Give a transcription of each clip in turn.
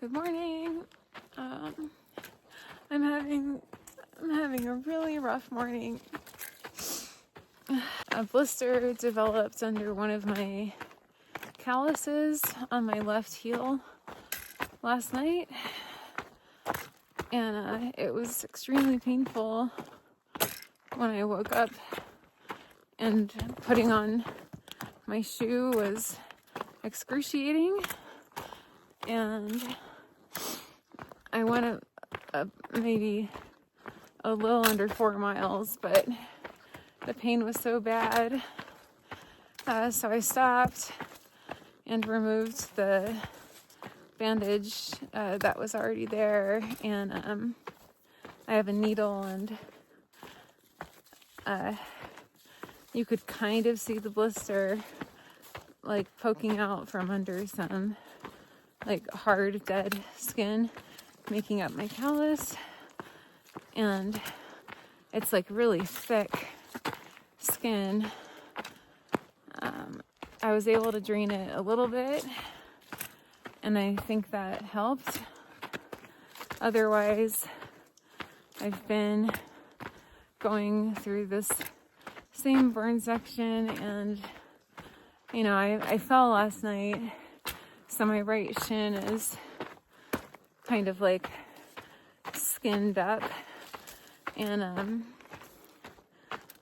Good morning. I'm having a really rough morning. A blister developed under one of my calluses on my left heel last night, and it was extremely painful when I woke up, and putting on my shoe was excruciating. And I went maybe a little under 4 miles, but the pain was so bad, so I stopped and removed the bandage that was already there, and I have a needle, and you could kind of see the blister like poking out from under some like hard dead skin making up my callus, and it's like really thick skin. I was able to drain it a little bit, and I think that helped. Otherwise, I've been going through this same burn section, and you know, I fell last night, so my right shin is kind of like skinned up, and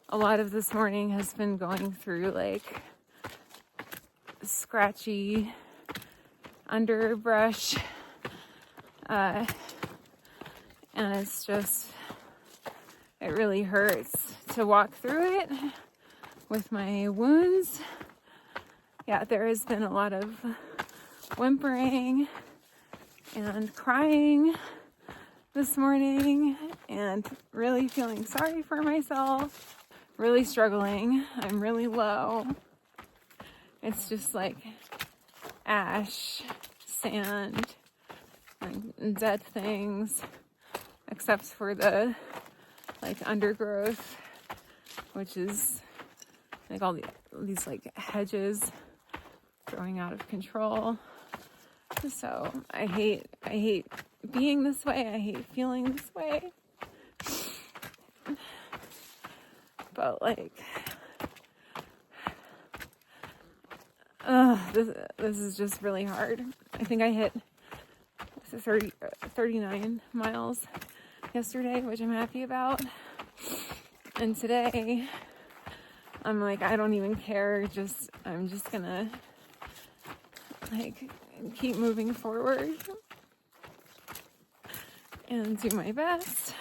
a lot of this morning has been going through like scratchy underbrush, and it's just, it really hurts to walk through it with my wounds. Yeah, there has been a lot of whimpering and crying this morning, and really feeling sorry for myself, really struggling. I'm really low. It's just like ash, sand, and dead things, except for the like undergrowth, which is like all these like hedges growing out of control. So I hate being this way. I hate feeling this way. But like, this is just really hard. I think I hit 39 miles yesterday, which I'm happy about. And today, I'm like, I don't even care. I'm just gonna like keep moving forward and do my best.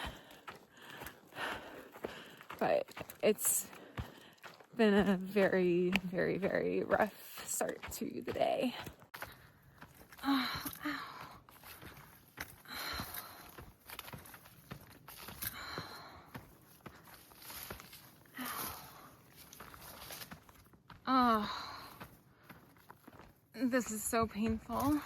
But it's been a very, very, very rough start to the day. Oh, ow. Oh, this is so painful.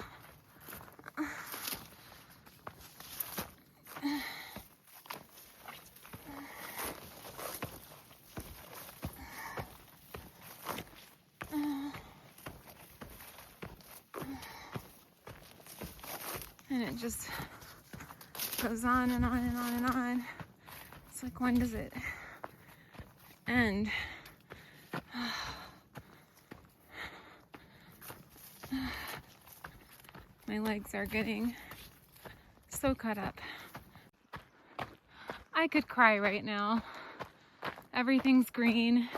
And it just goes on and on and on and on. It's like, when does it end? My legs are getting so cut up. I could cry right now. Everything's green.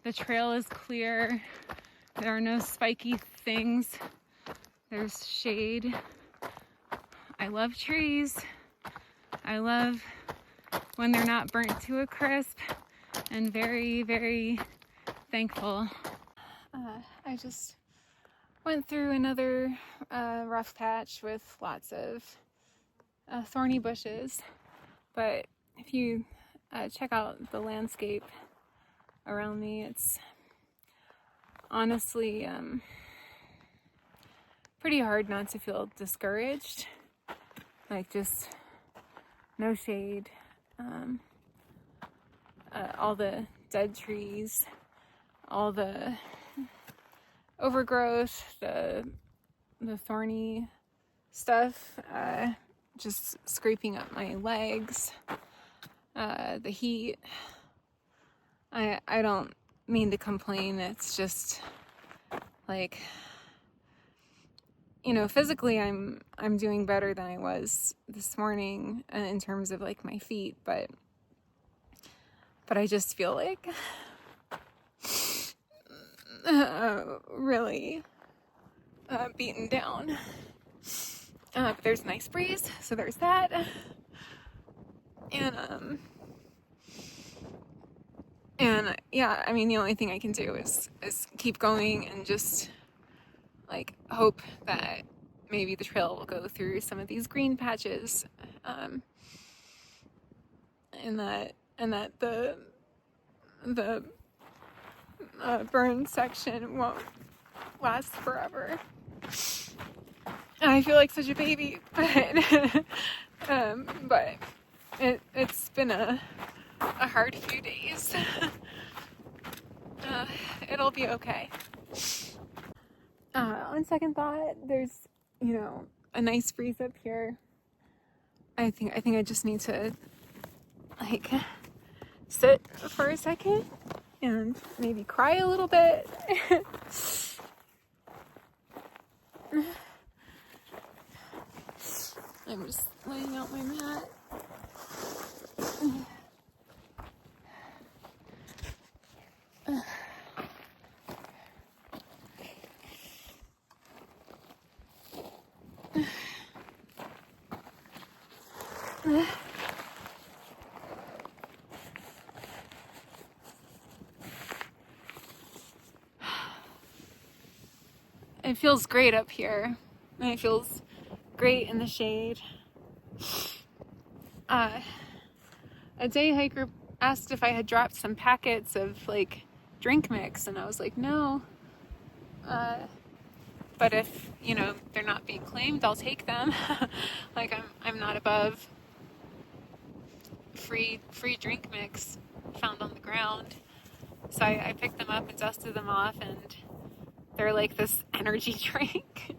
The trail is clear. There are no spiky things. There's shade. I love trees. I love when they're not burnt to a crisp, and very, very thankful. I just went through another rough patch with lots of thorny bushes, but if you check out the landscape around me, it's honestly pretty hard not to feel discouraged. Like, just no shade, all the dead trees, all the overgrowth, the thorny stuff, just scraping up my legs, the heat. I don't mean to complain. It's just like, you know, physically I'm doing better than I was this morning in terms of like my feet, but I just feel like really beaten down. But there's a nice breeze, so there's that. And yeah, I mean, the only thing I can do is keep going and just like hope that maybe the trail will go through some of these green patches, and that the burn section won't last forever. I feel like such a baby, but it's been a hard few days. It'll be okay. On second thought, there's, you know, a nice breeze up here. I think I just need to like sit for a second and maybe cry a little bit. I'm just laying out my mat. It feels great up here, and it feels great in the shade. A day hiker asked if I had dropped some packets of like drink mix, and I was like, no. But if, you know, they're not being claimed, I'll take them. Like I'm not above free drink mix found on the ground. So I picked them up and dusted them off, and they're like this energy drink,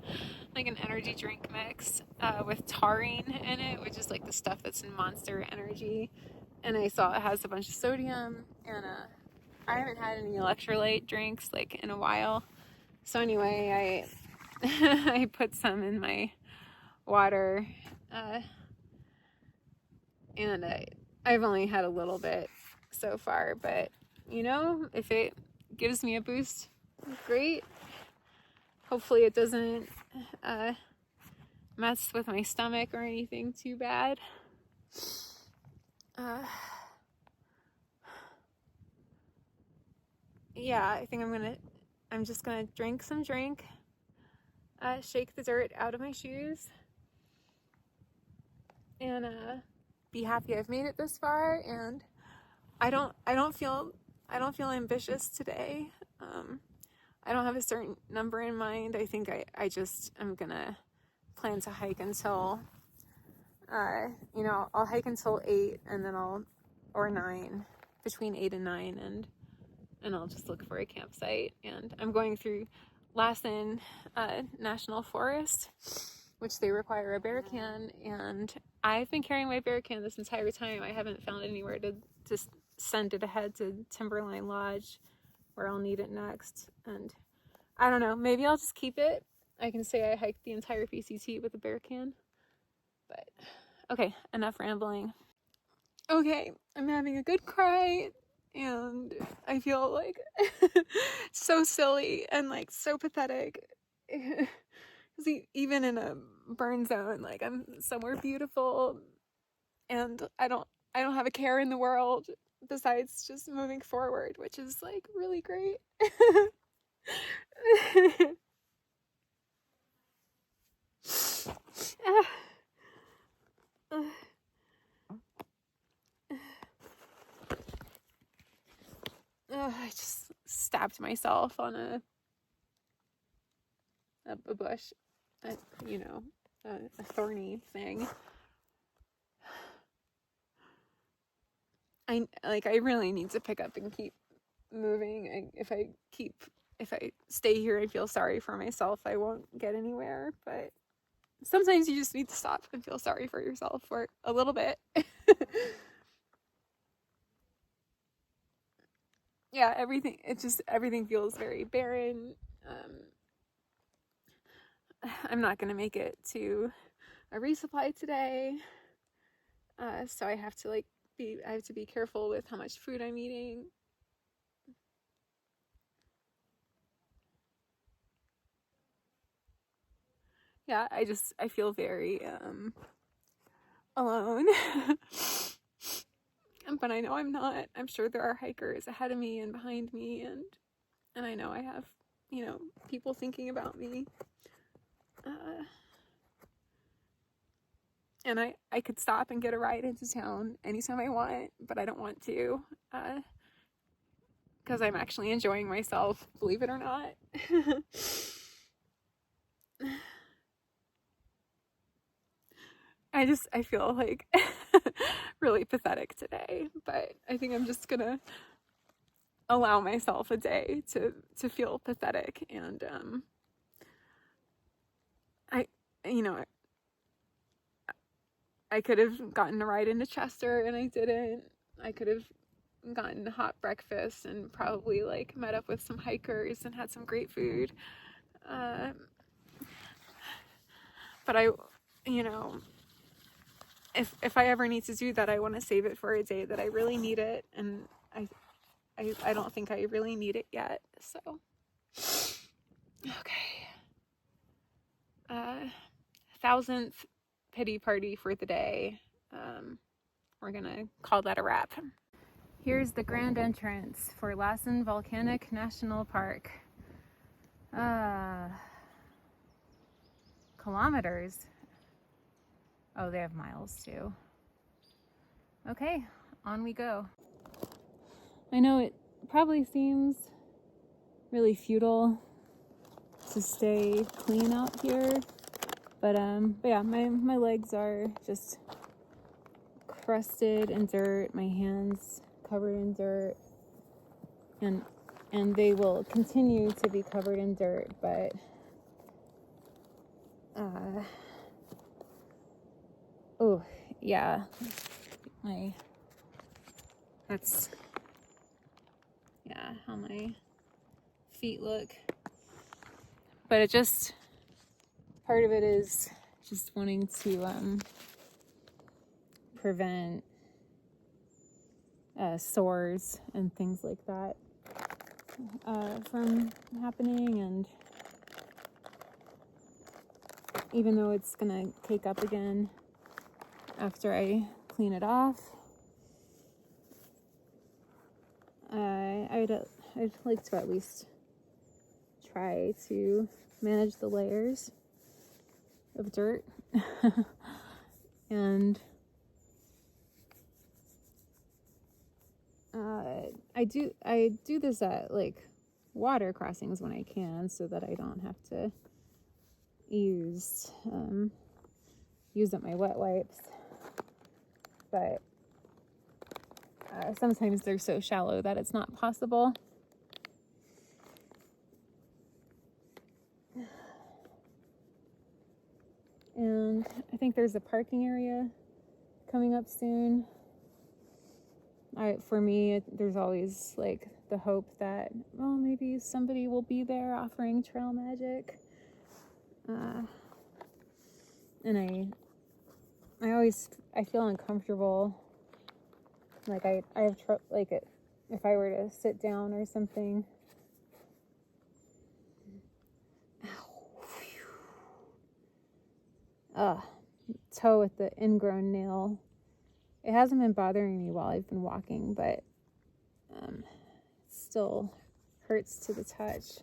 like an energy drink mix with taurine in it, which is like the stuff that's in Monster Energy. And I saw it has a bunch of sodium, and I haven't had any electrolyte drinks like in a while. So anyway, I put some in my water, and I've only had a little bit so far, but you know, if it gives me a boost, great. Hopefully it doesn't mess with my stomach or anything too bad. Yeah, I think I'm just gonna drink some drink, shake the dirt out of my shoes, and be happy I've made it this far. And I don't feel ambitious today. I don't have a certain number in mind. I think I just am gonna plan to hike until, you know, I'll hike until 8, and then or 9, between 8 and 9, and I'll just look for a campsite. And I'm going through Lassen National Forest, which they require a bear can, and I've been carrying my bear can this entire time. I haven't found anywhere to just send it ahead to Timberline Lodge, where I'll need it next. And I don't know, maybe I'll just keep it. I can say I hiked the entire PCT with a bear can. But okay, enough rambling. Okay, I'm having a good cry, and I feel like so silly and like so pathetic. Because even in a burn zone, like I'm somewhere beautiful, and I don't have a care in the world besides just moving forward, which is like really great. I just stabbed myself on a bush, you know, a thorny thing. I really need to pick up and keep moving. If I stay here and feel sorry for myself, I won't get anywhere. But sometimes you just need to stop and feel sorry for yourself for a little bit. Yeah, everything feels very barren. I'm not gonna make it to a resupply today, so I have to be careful with how much food I'm eating. Yeah, I feel very alone. But I know I'm not. I'm sure there are hikers ahead of me and behind me, and I know I have, people thinking about me. And I could stop and get a ride into town anytime I want, but I don't want to, because I'm actually enjoying myself, believe it or not. I feel like really pathetic today, but I think I'm just gonna allow myself a day to feel pathetic. And I could have gotten a ride into Chester and I didn't. I could have gotten a hot breakfast and probably met up with some hikers and had some great food. But if I ever need to do that, I want to save it for a day that I really need it, and I don't think I really need it yet. So okay, 1,000th pity party for the day. We're gonna call that a wrap. Here's the grand entrance for Lassen Volcanic National Park. Kilometers. Oh, they have miles too. Okay, on we go. I know it probably seems really futile to stay clean out here, but yeah, my legs are just crusted in dirt, my hands covered in dirt, and they will continue to be covered in dirt, but oh yeah, that's how my feet look. But part of it is just wanting to prevent sores and things like that from happening. And even though it's gonna cake up again after I clean it off, I'd like to at least try to manage the layers of dirt. And I do this at water crossings when I can, so that I don't have to use up my wet wipes. But sometimes they're so shallow that it's not possible. And I think there's a parking area coming up soon. For me, there's always the hope that, well, maybe somebody will be there offering trail magic. And I feel uncomfortable. I have if I were to sit down or something. Toe with the ingrown nail. It hasn't been bothering me while I've been walking, but it still hurts to the touch.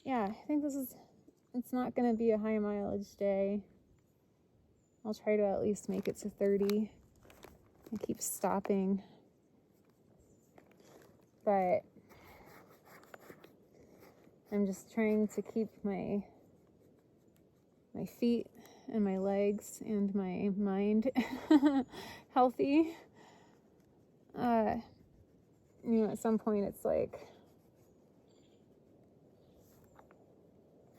Yeah, I think it's not going to be a high mileage day. I'll try to at least make it to 30 and keep stopping. But I'm just trying to keep my feet and my legs and my mind healthy. At some point it's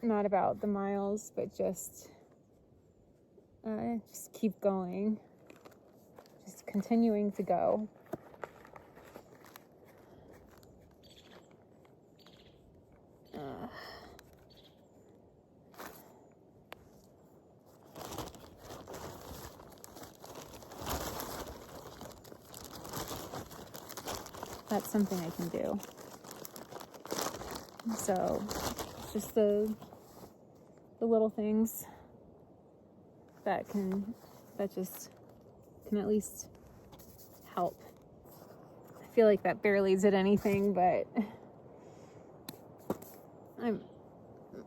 not about the miles, but just keep going, just continuing to go. That's something I can do. So just the little things that just can at least help. I feel like that barely did anything, but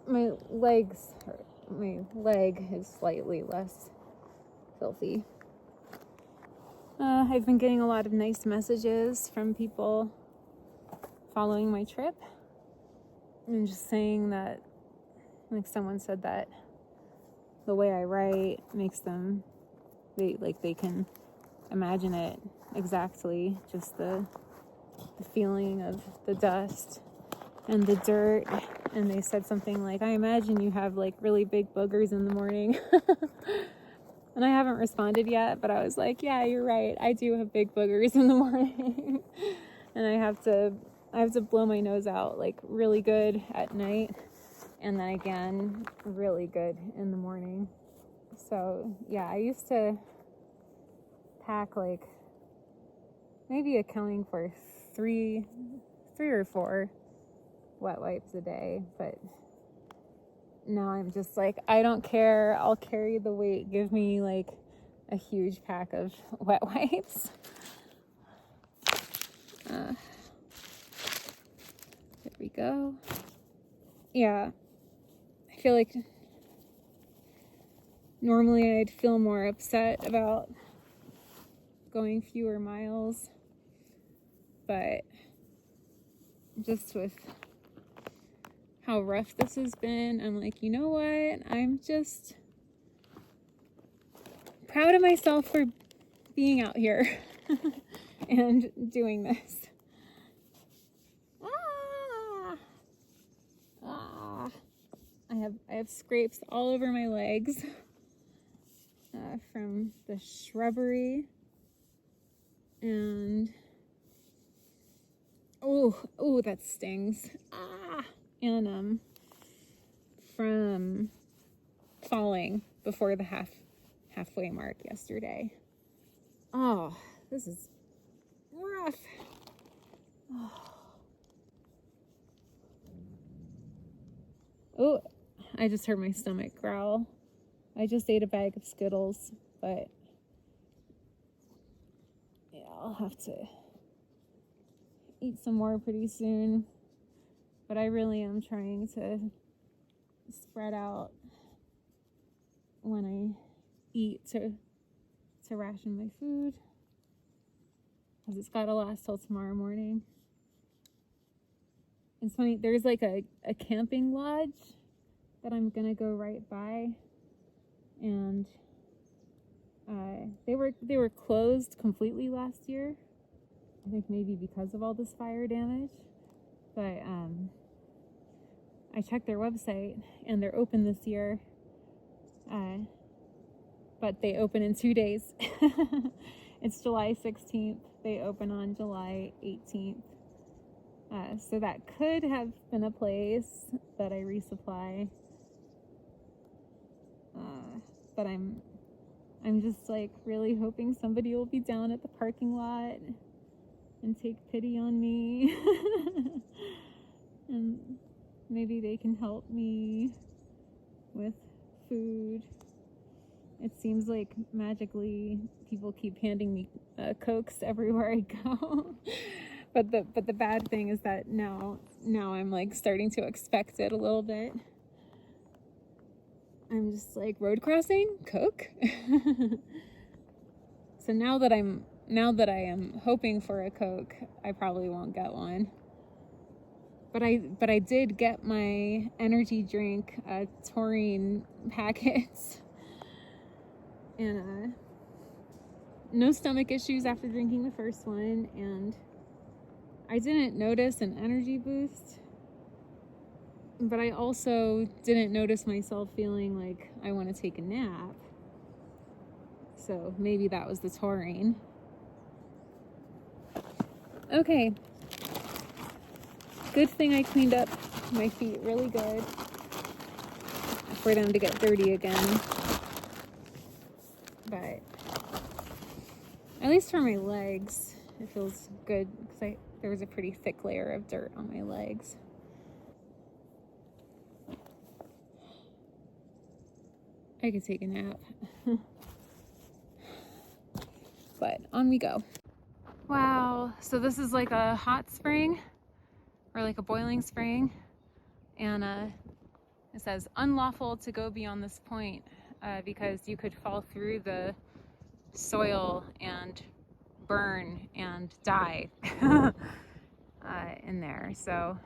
my leg is slightly less filthy. I've been getting a lot of nice messages from people following my trip and just saying that, like someone said that the way I write makes them, they can imagine it exactly, just the feeling of the dust and the dirt. And they said something like, I imagine you have like really big boogers in the morning. And I haven't responded yet, but I was like, yeah, you're right. I do have big boogers in the morning. And I have to blow my nose out like really good at night. And then again, really good in the morning. So yeah, I used to pack like maybe accounting for three or four wet wipes a day, but now I'm just like, I don't care. I'll carry the weight. Give me like a huge pack of wet wipes. There we go. Yeah. I feel like normally I'd feel more upset about going fewer miles, but just with how rough this has been, I'm like, you know what? I'm just proud of myself for being out here and doing this. I have scrapes all over my legs from the shrubbery, and oh, that stings. And from falling before the halfway mark yesterday. Oh, this is rough. Oh, I just heard my stomach growl. I just ate a bag of Skittles, but yeah, I'll have to eat some more pretty soon. But I really am trying to spread out when I eat to ration my food, because it's got to last till tomorrow morning. It's funny, there's like a camping lodge that I'm gonna go right by, and they were closed completely last year. I think maybe because of all this fire damage, but I checked their website and they're open this year, but they open in 2 days. It's July 16th. They open on July 18th. So that could have been a place that I resupply. But I'm just like really hoping somebody will be down at the parking lot and take pity on me. And maybe they can help me with food. It seems like magically people keep handing me Cokes everywhere I go. But the bad thing is that now I'm like starting to expect it a little bit. I'm just like, road crossing, Coke. So now that I am hoping for a Coke, I probably won't get one. But I did get my energy drink taurine packets, and no stomach issues after drinking the first one, and I didn't notice an energy boost but I also didn't notice myself feeling like I want to take a nap. So maybe that was the taurine. Okay. Good thing I cleaned up my feet really good for them to get dirty again. But at least for my legs, it feels good because there was a pretty thick layer of dirt on my legs. I could take a nap. But on we go. Wow, so this is like a hot spring or like a boiling spring, and it says unlawful to go beyond this point because you could fall through the soil and burn and die in there. So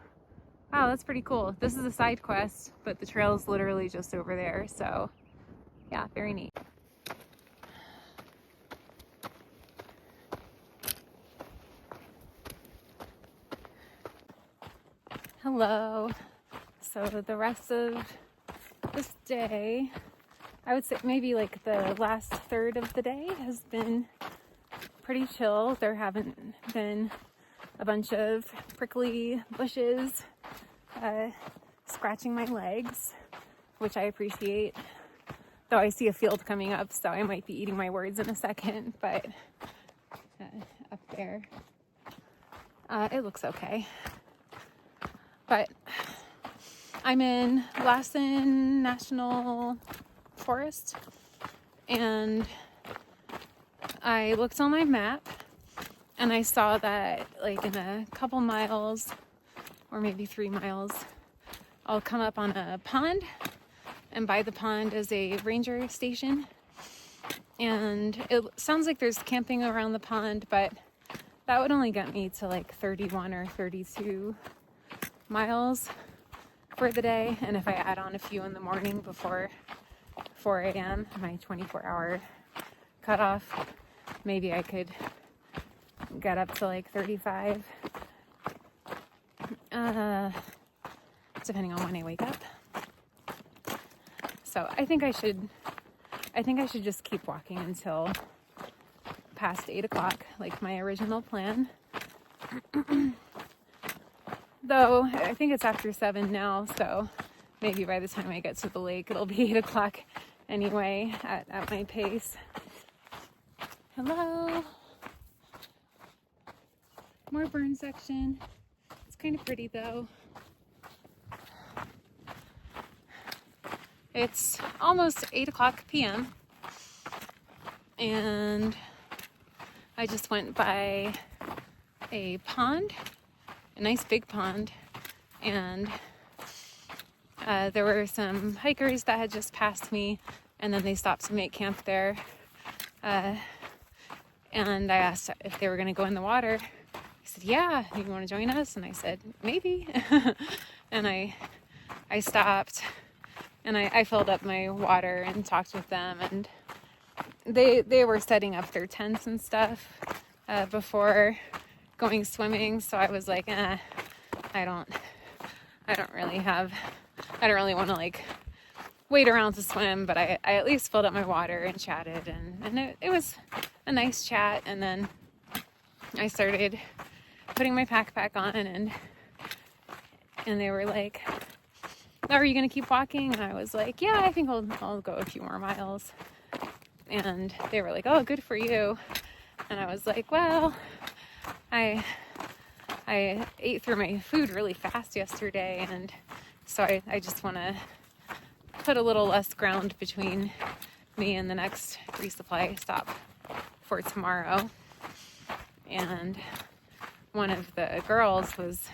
wow, that's pretty cool. This is a side quest, but the trail is literally just over there. So yeah, very neat. Hello. So the rest of this day, I would say maybe like the last third of the day has been pretty chill. There haven't been a bunch of prickly bushes scratching my legs, which I appreciate. Though I see a field coming up, so I might be eating my words in a second, but up there, it looks okay. But I'm in Lassen National Forest, and I looked on my map and I saw that like in a couple miles or maybe 3 miles, I'll come up on a pond, and by the pond is a ranger station. And it sounds like there's camping around the pond, but that would only get me to like 31 or 32 miles for the day. And if I add on a few in the morning before 4 a.m., my 24-hour cutoff, maybe I could get up to like 35, depending on when I wake up. So I think I should just keep walking until past 8 o'clock, like my original plan. Though I think it's after 7 now, so maybe by the time I get to the lake, it'll be 8 o'clock anyway at my pace. Hello. More burn section. It's kind of pretty though. It's almost 8 o'clock p.m. and I just went by a pond, a nice big pond, and there were some hikers that had just passed me, and then they stopped to make camp there. And I asked if they were going to go in the water. He said, "Yeah, you want to join us?" And I said, "Maybe." And I stopped, and I filled up my water and talked with them, and they were setting up their tents and stuff before going swimming. So I was like, I don't really want to like wait around to swim, but I at least filled up my water and chatted, and it was a nice chat. And then I started putting my backpack on, and they were like, "Are you gonna keep walking?" And I was like, "Yeah, I think I'll go a few more miles." And they were like, "Oh, good for you." And I was like, "Well, I ate through my food really fast yesterday, and so I just want to put a little less ground between me and the next resupply stop for tomorrow." And one of the girls was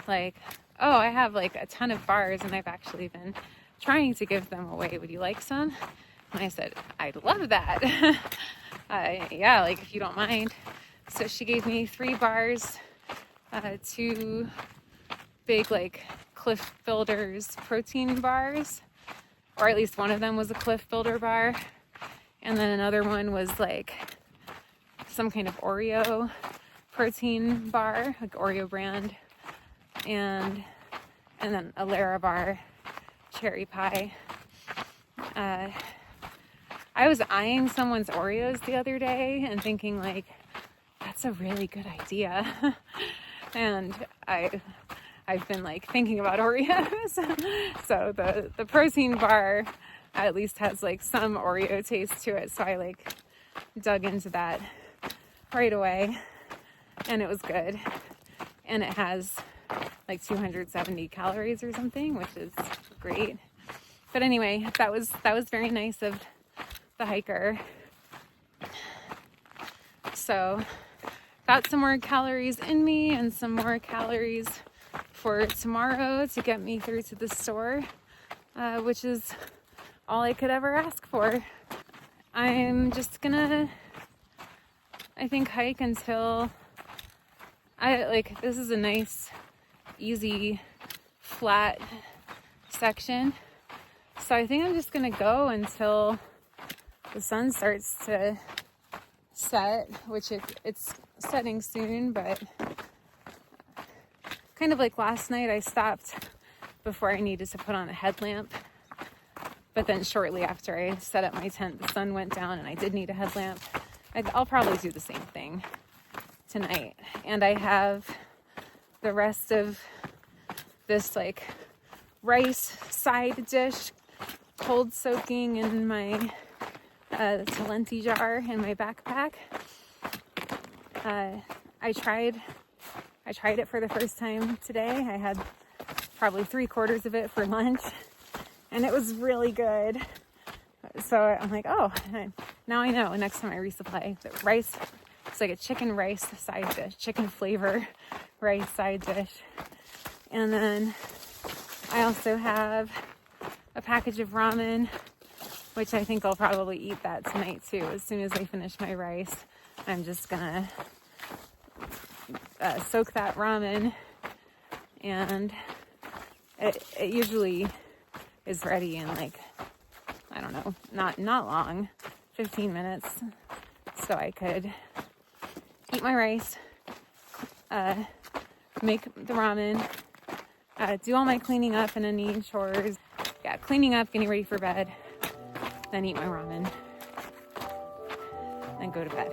like, "Oh, I have like a ton of bars, and I've actually been trying to give them away. Would you like some?" And I said, "I'd love that." Yeah, like if you don't mind. So she gave me 3 bars, 2 big like Cliff Builders protein bars, or at least one of them was a Cliff Builder bar, and then another one was like some kind of Oreo protein bar, like Oreo brand, and and then a Larabar cherry pie. I was eyeing someone's Oreos the other day and thinking like, that's a really good idea. And I've been like thinking about Oreos. So the protein bar at least has like some Oreo taste to it. So I like dug into that right away, and it was good. And it has like 270 calories or something, which is great. But anyway, that was very nice of the hiker. So got some more calories in me and some more calories for tomorrow to get me through to the store, which is all I could ever ask for. I'm just gonna, I think, hike until this is a nice, easy, flat section. So I think I'm just gonna go until the sun starts to set, which it's setting soon, but kind of like last night, I stopped before I needed to put on a headlamp. But then shortly after I set up my tent, the sun went down and I did need a headlamp. I'll probably do the same thing tonight. And I have the rest of this like rice side dish cold soaking in my Talenti jar in my backpack. I tried it for the first time today. I had probably 3/4 of it for lunch, and it was really good. So I'm like, oh, now I know next time I resupply the rice. It's like a chicken rice side dish, chicken flavor rice side dish. And then I also have a package of ramen, which I think I'll probably eat that tonight too. As soon as I finish my rice, I'm just gonna soak that ramen, and it usually is ready in like, I don't know, not long, 15 minutes. So I could eat my rice, make the ramen, do all my cleaning up and any chores. Yeah, cleaning up, getting ready for bed, then eat my ramen, then go to bed.